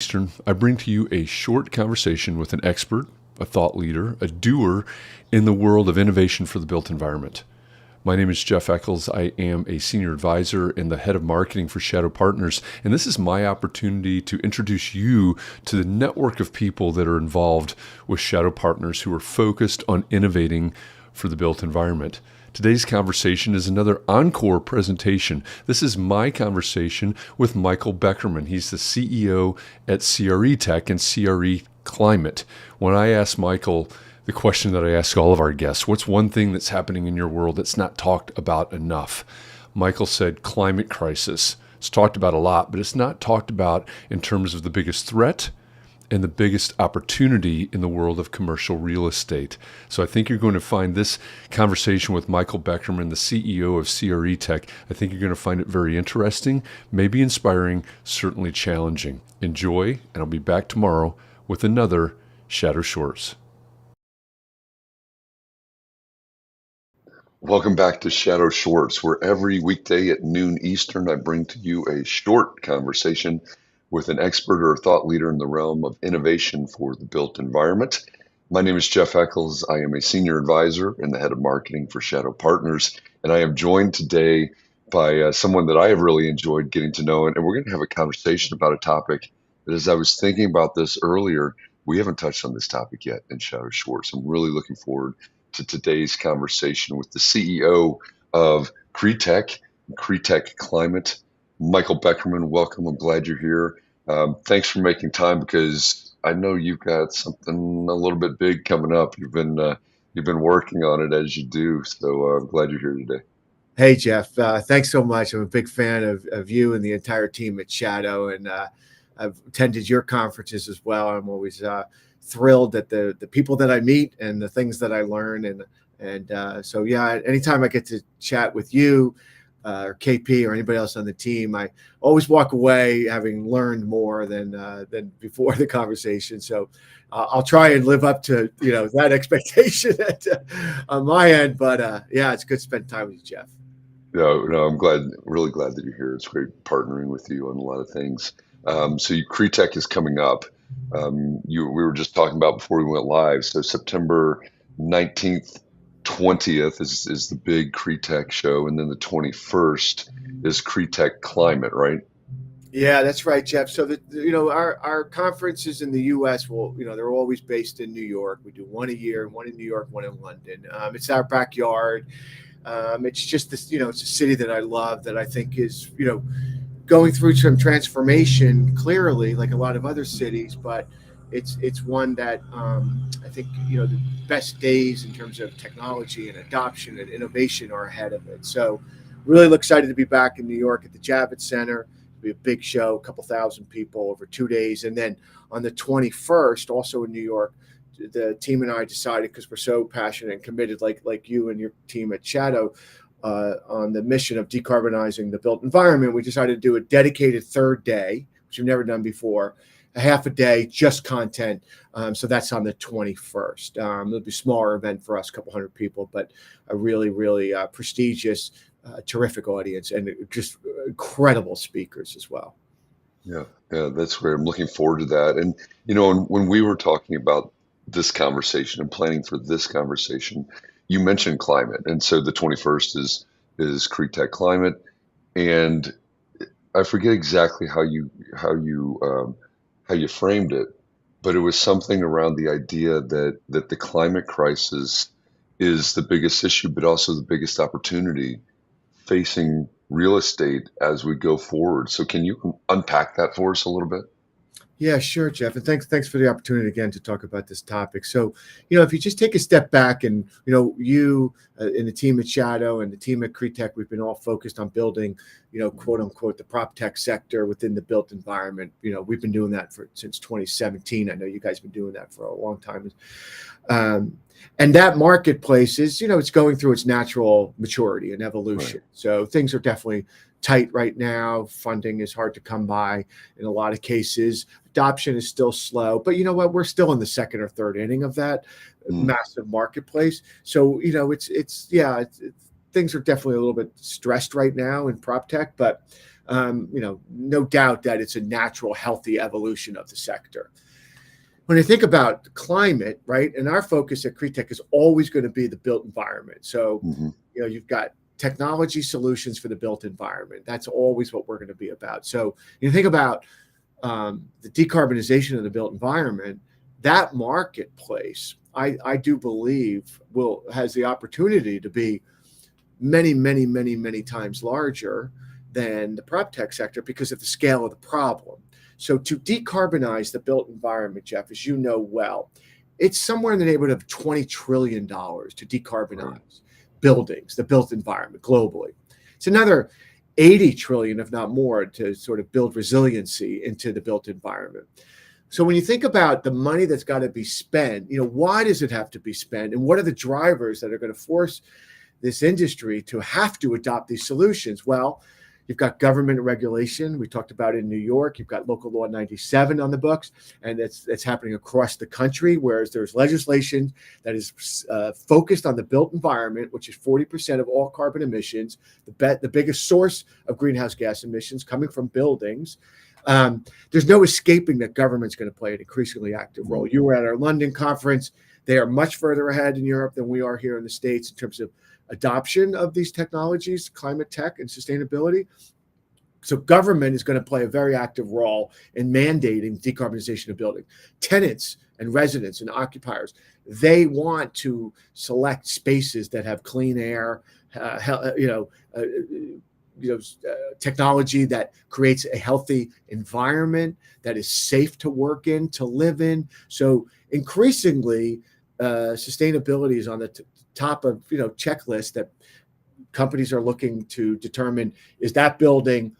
Eastern, I bring to you a short conversation with an expert, a thought leader, a doer in the world of innovation for the built environment. My name is Jeff Echols. I am a senior advisor and the head of marketing for Shadow Partners, and this is my opportunity to introduce you to the network of people that are involved with Shadow Partners who are focused on innovating for the built environment. Today's conversation is another Encore presentation. This is my conversation with Michael Beckerman. He's the CEO at CREtech and CRE Climate. When I asked Michael the question that I ask all of our guests, what's one thing that's happening in your world that's not talked about enough? Michael said climate crisis. It's talked about a lot, but it's not talked about in terms of the biggest threat and the biggest opportunity in the world of commercial real estate. So I think you're going to find this conversation with Michael Beckerman, the CEO of CREtech, I think you're going to find it very interesting, maybe inspiring, certainly challenging. Enjoy, and I'll be back tomorrow with another Shadow Shorts. Welcome back to Shadow Shorts, where every weekday at noon Eastern, I bring to you a short conversation with an expert or a thought leader in the realm of innovation for the built environment. My name is Jeff Echols. I am a senior advisor and the head of marketing for Shadow Partners, and I am joined today by someone that I have really enjoyed getting to know, and we're going to have a conversation about a topic that, as I was thinking about this earlier, we haven't touched on this topic yet in Shadow Shorts. I'm really looking forward to today's conversation with the CEO of CREtech Climate, Michael Beckerman. Welcome. I'm glad you're here. Thanks for making time, because I know you've got something a little bit big coming up. You've been working on it as you do. So I'm glad you're here today. Hey, Jeff. Thanks so much. I'm a big fan of you and the entire team at Shadow, and I've attended your conferences as well. I'm always thrilled at the people that I meet and the things that I learn. So yeah, anytime I get to chat with you or KP or anybody else on the team, I always walk away having learned more than before the conversation. So I'll try and live up to that expectation on my end. But yeah, it's good to spend time with you, Jeff. No, I'm really glad that you're here. It's great partnering with you on a lot of things. So CREtech is coming up. We were just talking about before we went live. So September 19th, 20th is the big CREtech show, and then the 21st is CREtech Climate, right? Yeah, that's right, Jeff. So our conferences in the U.S. they're always based in New York. We do one a year, one in New York, one in London. It's our backyard. It's just this, it's a city that I love, that I think is, going through some transformation, clearly, like a lot of other cities, but it's one that I think the best days in terms of technology and adoption and innovation are ahead of it. So really excited to be back in New York at the Javits Center. It'll be a big show, a couple thousand people over 2 days, and then on the 21st, also in New York, the team and I decided, because we're so passionate and committed, like you and your team at Shadow, on the mission of decarbonizing the built environment, we decided to do a dedicated third day, which we've never done before, a half a day, just content. So that's on the 21st. It'll be a smaller event for us, a couple hundred people, but a really, really prestigious, terrific audience, and just incredible speakers as well. Yeah, that's great. I'm looking forward to that. And, when we were talking about this conversation and planning for this conversation, you mentioned climate. And so the 21st is CREtech Climate. And I forget exactly how you framed it, but it was something around the idea that the climate crisis is the biggest issue, but also the biggest opportunity facing real estate as we go forward. So can you unpack that for us a little bit? Yeah, sure, Jeff. And thanks for the opportunity again to talk about this topic. So, if you just take a step back and, you and the team at Shadow and the team at CREtech, we've been all focused on building, quote unquote, the prop tech sector within the built environment. We've been doing that since 2017. I know you guys have been doing that for a long time. And that marketplace is, it's going through its natural maturity and evolution. Right. So things are definitely tight right now. Funding is hard to come by in a lot of cases. Adoption is still slow, but you know what? We're still in the second or third inning of that massive marketplace. So, things are definitely a little bit stressed right now in prop tech, but no doubt that it's a natural, healthy evolution of the sector. When I think about climate, right, and our focus at CREtech is always going to be the built environment. So, Hmm. you've got technology solutions for the built environment. That's always what we're going to be about. So, you think about the decarbonization of the built environment, that marketplace, I do believe has the opportunity to be many, many, many, many times larger than the prop tech sector because of the scale of the problem. So to decarbonize the built environment, Jeff, as you know well, it's somewhere in the neighborhood of $20 trillion to decarbonize Right. buildings, the built environment globally. It's another 80 trillion, if not more, to sort of build resiliency into the built environment. So when you think about the money that's got to be spent, why does it have to be spent? And what are the drivers that are going to force this industry to have to adopt these solutions? Well, you've got government regulation. We talked about it in New York. You've got local law 97 on the books, and it's happening across the country, whereas there's legislation that is focused on the built environment, which is 40% of all carbon emissions, the biggest source of greenhouse gas emissions coming from buildings. There's no escaping that government's going to play an increasingly active role. You were at our London conference. They are much further ahead in Europe than we are here in the States in terms of adoption of these technologies, climate tech and sustainability. So government is going to play a very active role in mandating decarbonization of buildings. Tenants and residents and occupiers, they want to select spaces that have clean air, technology that creates a healthy environment that is safe to work in, to live in. So increasingly, sustainability is on the top of checklist that companies are looking to determine, is that building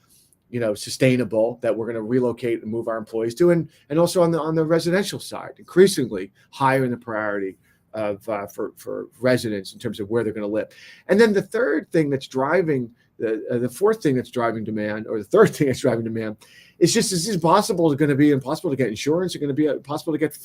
sustainable, that we're going to relocate and move our employees to, and also on the residential side, increasingly higher in the priority of for residents in terms of where they're going to live. And then the third thing that's driving the fourth thing that's driving demand, or the third thing that's driving demand, it's just it's impossible. It's going to be impossible to get insurance. It's going to be impossible to get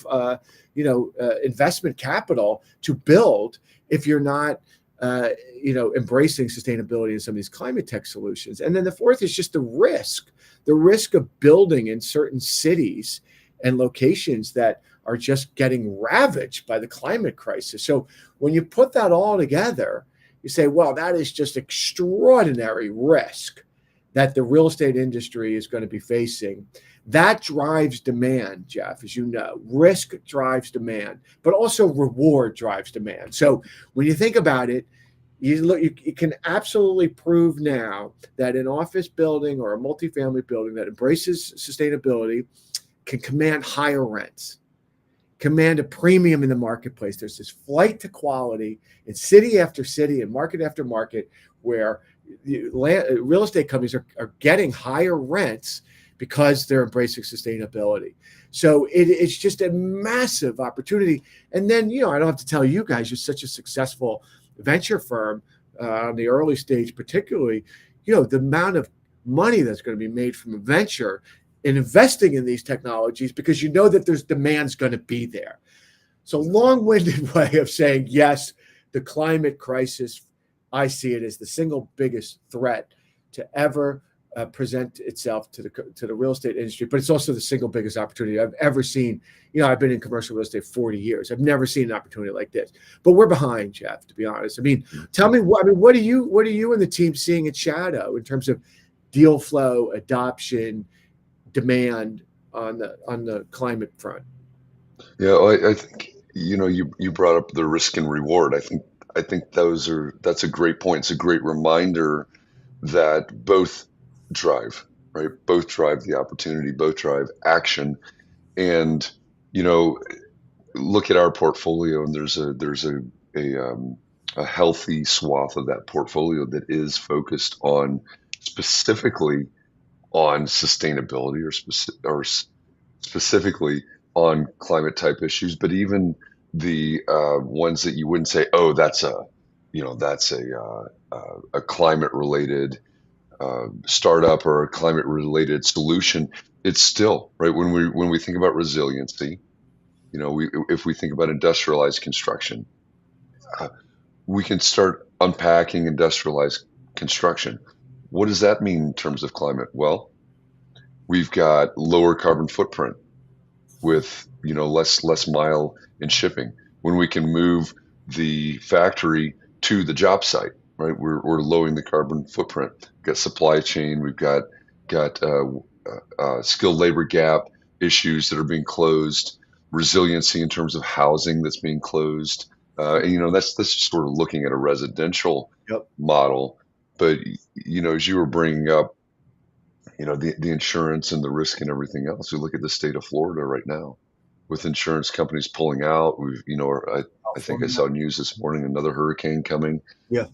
investment capital to build if you're not embracing sustainability in some of these climate tech solutions. And then the fourth is just the risk of building in certain cities and locations that are just getting ravaged by the climate crisis. So when you put that all together, you say, well, that is just extraordinary risk that the real estate industry is going to be facing. That drives demand, Jeff, as you know. Risk drives demand, but also reward drives demand. So when you think about it, you can absolutely prove now that an office building or a multifamily building that embraces sustainability can command higher rents, command a premium in the marketplace. There's this flight to quality in city after city and market after market where real estate companies are getting higher rents because they're embracing sustainability. So it's just a massive opportunity. And then, I don't have to tell you guys, you're such a successful venture firm on the early stage, particularly, the amount of money that's going to be made from a venture in investing in these technologies, because that there's demand's going to be there. So long-winded way of saying, yes, the climate crisis, I see it as the single biggest threat to ever present itself to the real estate industry, but it's also the single biggest opportunity I've ever seen. I've been in commercial real estate 40 years. I've never seen an opportunity like this. But we're behind, Jeff, to be honest. Tell me what are you and the team seeing at Shadow in terms of deal flow, adoption, demand on the climate front? Yeah, I think you brought up the risk and reward. I think that's a great point. It's a great reminder that both drive, right? Both drive the opportunity, both drive action. And look at our portfolio, and there's a healthy swath of that portfolio that is focused on specifically on sustainability or specifically on climate type issues, but even the ones that you wouldn't say, oh, that's a climate related startup or a climate related solution. It's still right when we think about resiliency. If we think about industrialized construction, uh, we can start unpacking industrialized construction. What does that mean in terms of climate? Well, we've got lower carbon footprint with less mile in shipping. When we can move the factory to the job site, right? We're lowering the carbon footprint. We've got supply chain. We've got skilled labor gap issues that are being closed. Resiliency in terms of housing that's being closed. And that's just sort of looking at a residential Yep. model. But as you were bringing up, the insurance and the risk and everything else. We look at the state of Florida right now with insurance companies pulling out. I think I saw news this morning, another hurricane coming. Yeah.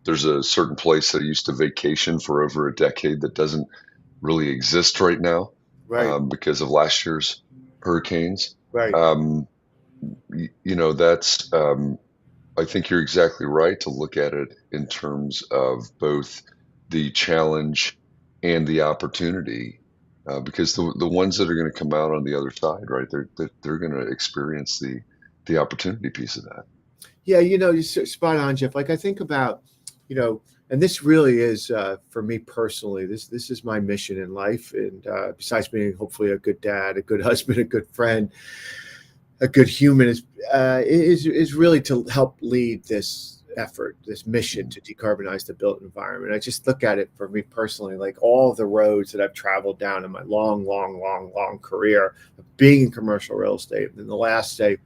There's a certain place that I used to vacation for over a decade that doesn't really exist right now, Right. because of last year's hurricanes. Right. That's, I think you're exactly right to look at it in terms of both the challenge and the opportunity, because the ones that are going to come out on the other side, right, they're going to experience the opportunity piece of that. Yeah, you're spot on, Jeff. Like I think about, and this really is for me personally. This is my mission in life, and besides being hopefully a good dad, a good husband, a good friend, a good human, is really to help lead this effort, this mission to decarbonize the built environment. I just look at it for me personally, like all the roads that I've traveled down in my long career of being in commercial real estate. In the last, say,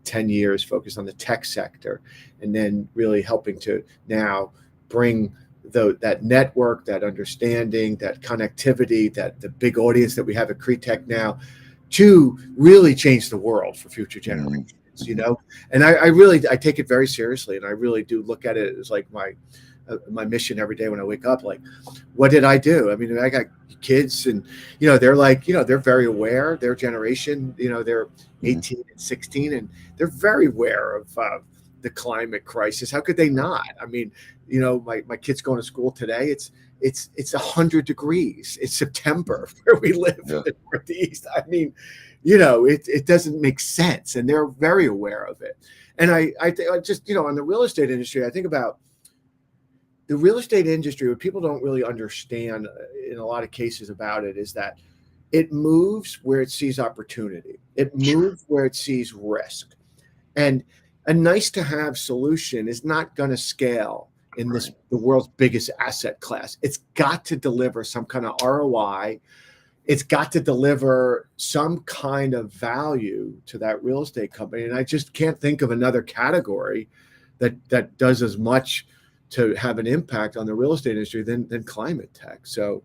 10 years focused on the tech sector, and then really helping to now bring that network, that understanding, that connectivity, that the big audience that we have at CREtech now, to really change the world for future generations. And I take it very seriously, and I really do look at it as like my mission every day when I wake up. Like, what did I do? I mean, I got kids, and they're like, they're very aware. Their generation, they're 18 and 16, and they're very aware of the climate crisis. How could they not? I mean, my kids going to school today. It's 100 degrees. It's September where we live in the Northeast. I mean, it doesn't make sense, and they're very aware of it. And I just, on the real estate industry, I think about the real estate industry. What people don't really understand in a lot of cases about it is that it moves where it sees opportunity. It moves where it sees risk. And a nice to have solution is not going to scale in the world's biggest asset class. It's got to deliver some kind of ROI. It's got to deliver some kind of value to that real estate company. And I just can't think of another category that does as much to have an impact on the real estate industry than climate tech. So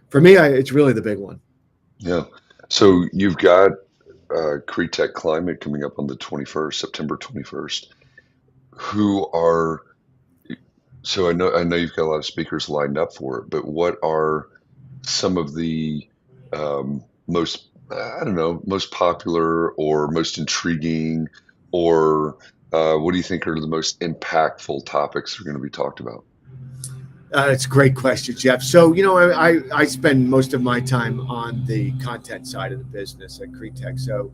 for me, it's really the big one. Yeah. So you've got CREtech Climate coming up on the 21st, September 21st. So I know you've got a lot of speakers lined up for it, but what are some of the most popular or most intriguing, or what do you think are the most impactful topics that are going to be talked about? It's a great question, Jeff. So, I spend most of my time on the content side of the business at CREtech. So,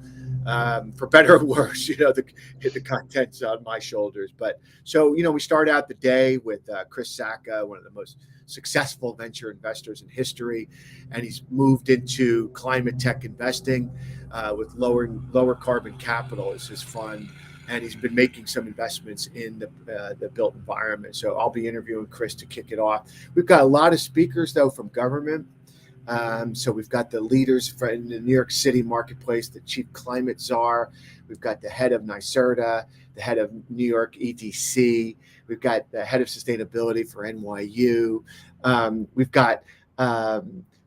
for better or worse, the content's on my shoulders. But so, we start out the day with Chris Sacca, one of the most successful venture investors in history, and he's moved into climate tech investing with lower carbon capital is his fund. And he's been making some investments in the built environment. So I'll be interviewing Chris to kick it off. We've got a lot of speakers, though, from government. So we've got the leaders in the New York City marketplace, the chief climate czar. We've got the head of NYSERDA, the head of New York EDC. We've got the head of sustainability for NYU. We've got Professor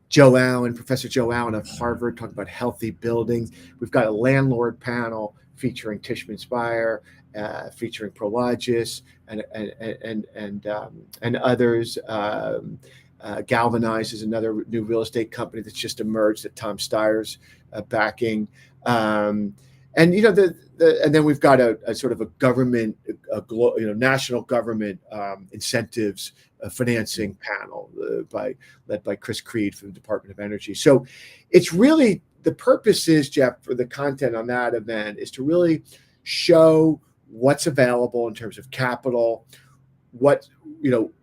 Joe Allen of Harvard, talking about healthy buildings. We've got a landlord panel featuring Tishman Speyer, featuring Prologis and others. Galvanize is another new real estate company that's just emerged that Tom Steyer's backing. And then we've got a sort of a government, national government incentives financing panel led by Chris Creed from the Department of Energy. So it's really, the purpose is, Jeff, for the content on that event is to really show what's available in terms of capital, what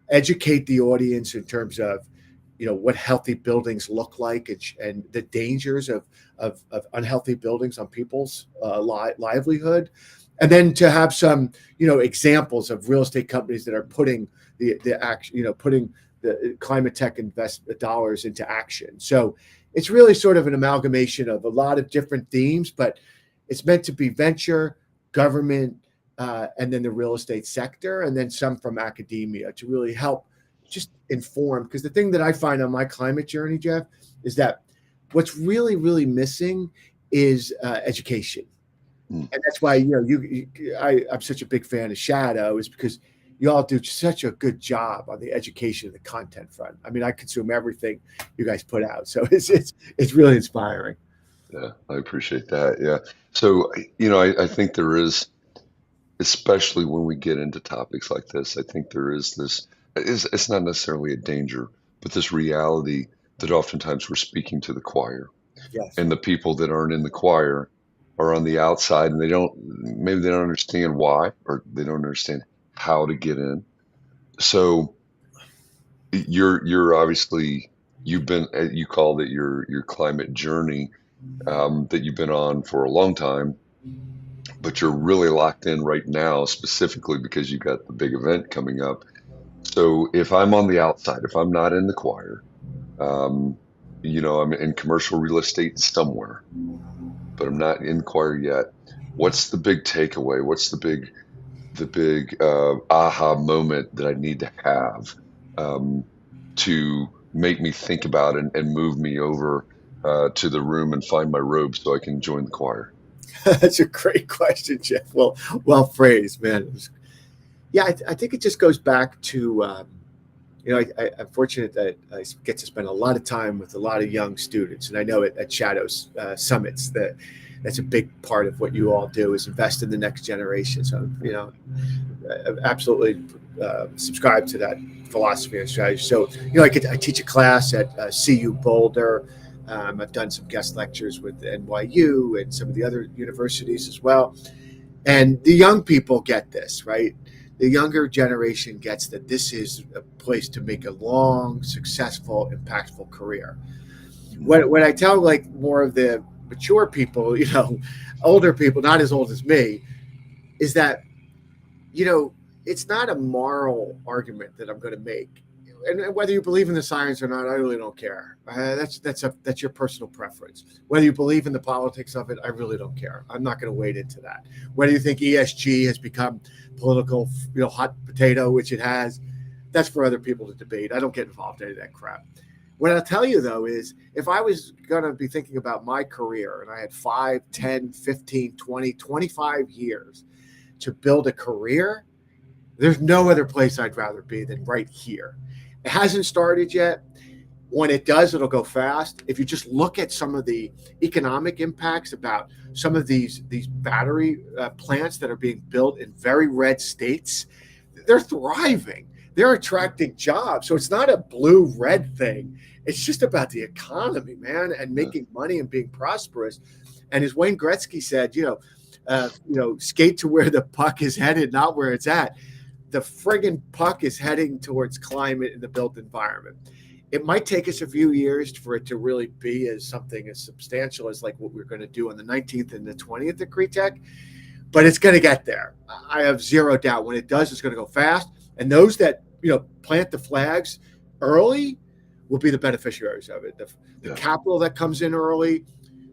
educate the audience in terms of, what healthy buildings look like, and the dangers of unhealthy buildings on people's livelihood, and then to have some, examples of real estate companies that are putting the action, putting the climate tech invest dollars into action. So it's really sort of an amalgamation of a lot of different themes, but it's meant to be venture, government, and then the real estate sector, and then some from academia to really help just inform. Because the thing that I find on my climate journey, Jeff, is that what's really, really missing is education. And that's why, I'm such a big fan of Shadow, is because you all do such a good job on the education and the content front. I mean, I consume everything you guys put out, so it's really inspiring. Yeah, I appreciate that. Yeah. So, I think there is, especially when we get into topics like this, I think there is this, it's not necessarily a danger, but this reality that oftentimes we're speaking to the choir, Yes. and the people that aren't in the choir are on the outside, and maybe they don't understand why, or they don't understand how to get in. So you're obviously, you called it your climate journey, that you've been on for a long time, but you're really locked in right now, specifically because you got the big event coming up. So if I'm on the outside, if I'm not in the choir, um, I'm in commercial real estate somewhere, but I'm not in choir yet. What's the big takeaway? What's the big aha moment that I need to have, to make me think about it and move me over to the room and find my robe so I can join the choir? That's a great question, Jeff. Well phrased, man. Yeah, I think it just goes back to, I'm fortunate that I get to spend a lot of time with a lot of young students, and I know at Shadows Summits that's a big part of what you all do, is invest in the next generation. So, I absolutely subscribe to that philosophy and strategy. So, I teach a class at CU Boulder. I've done some guest lectures with NYU and some of the other universities as well. And the young people get this, right? The younger generation gets that this is a place to make a long, successful, impactful career. When I tell like more of the mature people, older people, not as old as me, is that, it's not a moral argument that I'm going to make. And whether you believe in the science or not, I really don't care. That's your personal preference. Whether you believe in the politics of it, I really don't care. I'm not going to wade into that. Whether you think ESG has become political, hot potato, which it has, that's for other people to debate. I don't get involved in any of that crap. What I'll tell you, though, is if I was going to be thinking about my career and I had 5, 10, 15, 20, 25 years to build a career, there's no other place I'd rather be than right here. It hasn't started yet. When it does, it'll go fast. If you just look at some of the economic impacts about some of these battery plants that are being built in very red states, they're thriving. They're attracting jobs. So it's not a blue-red thing. It's just about the economy, man, and making money and being prosperous. And as Wayne Gretzky said, skate to where the puck is headed, not where it's at. The friggin' puck is heading towards climate in the built environment. It might take us a few years for it to really be as something as substantial as like what we're going to do on the 19th and the 20th at CREtech, but it's going to get there. I have zero doubt. When it does, it's going to go fast. And those that, plant the flags early will be the beneficiaries of it. The capital that comes in early,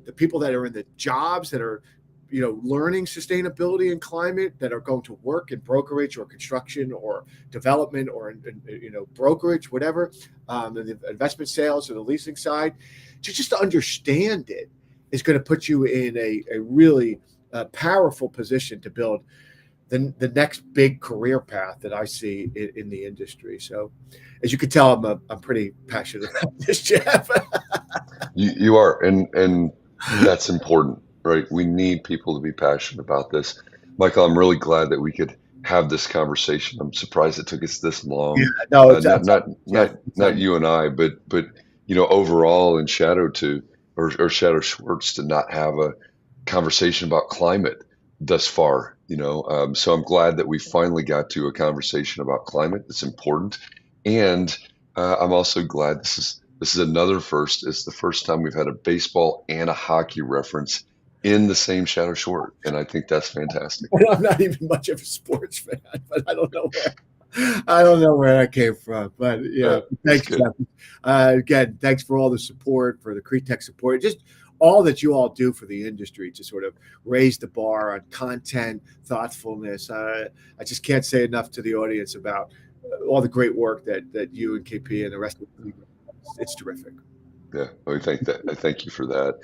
the people that are in the jobs that are, learning sustainability and climate, that are going to work in brokerage or construction or development or in brokerage, whatever, the investment sales or the leasing side, to just understand it is going to put you in a really powerful position to build the next big career path that I see in the industry. So, as you can tell, I'm pretty passionate about this, Jeff. You are, and that's important, right? We need people to be passionate about this. Michael, I'm really glad that we could have this conversation. I'm surprised it took us this long. Yeah, no, it's Not you and I, but overall in Shadow or Shadow Schwartz to not have a conversation about climate thus far. So I'm glad that we finally got to a conversation about climate. It's important, And I'm also glad this is another first. It's the first time we've had a baseball and a hockey reference in the same Shadow Short, and I think that's fantastic. I'm not even much of a sports fan, but I don't know where that came from. But yeah, That's thanks, good. Jeff. Again, thanks for all the support, for the CREtech support, just all that you all do for the industry to sort of raise the bar on content, thoughtfulness. I just can't say enough to the audience about all the great work that you and KP and the rest of the team. It's terrific. Yeah, I thank you for that.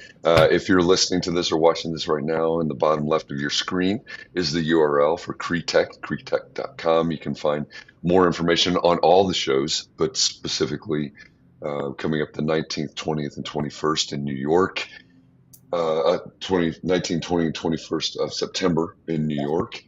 If you're listening to this or watching this right now, in the bottom left of your screen is the URL for CREtech, CREtech.com. You can find more information on all the shows, but specifically coming up the 19th, 20th, and 21st in New York, 19, 20, and 21st of September in New York.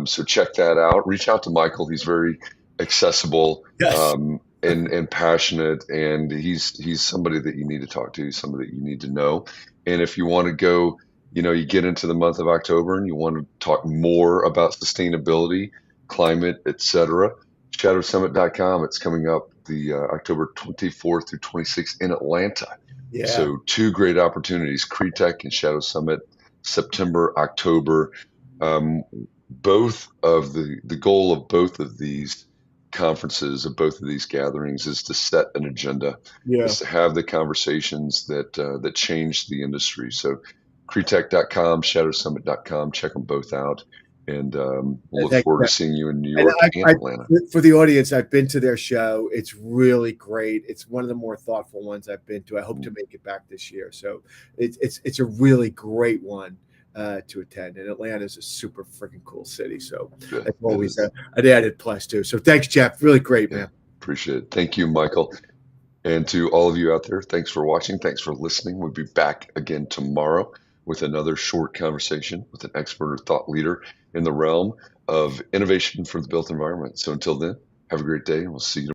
So check that out. Reach out to Michael. He's very accessible. Yes. And passionate, and he's somebody that you need to talk to, somebody that you need to know. And if you want to go, you get into the month of October and you want to talk more about sustainability, climate, etc., shadowsummit.com. It's coming up the October 24th through 26th in Atlanta. Yeah. So two great opportunities, CREtech and Shadow Summit, September, October. Both of the goal of both of these conferences, of both of these gatherings, is to set an agenda, is to have the conversations that change the industry. So CREtech.com, shadowsummit.com, check them both out. And we'll look forward to seeing you in New York and Atlanta. For the audience, I've been to their show. It's really great. It's one of the more thoughtful ones I've been to. I hope to make it back this year. So it's a really great one to attend. And Atlanta is a super freaking cool city. So that's always an added plus too. So thanks, Jeff. Really great, man. Appreciate it. Thank you, Michael. And to all of you out there, thanks for watching. Thanks for listening. We'll be back again tomorrow with another short conversation with an expert or thought leader in the realm of innovation for the built environment. So until then, have a great day, and we'll see you tomorrow.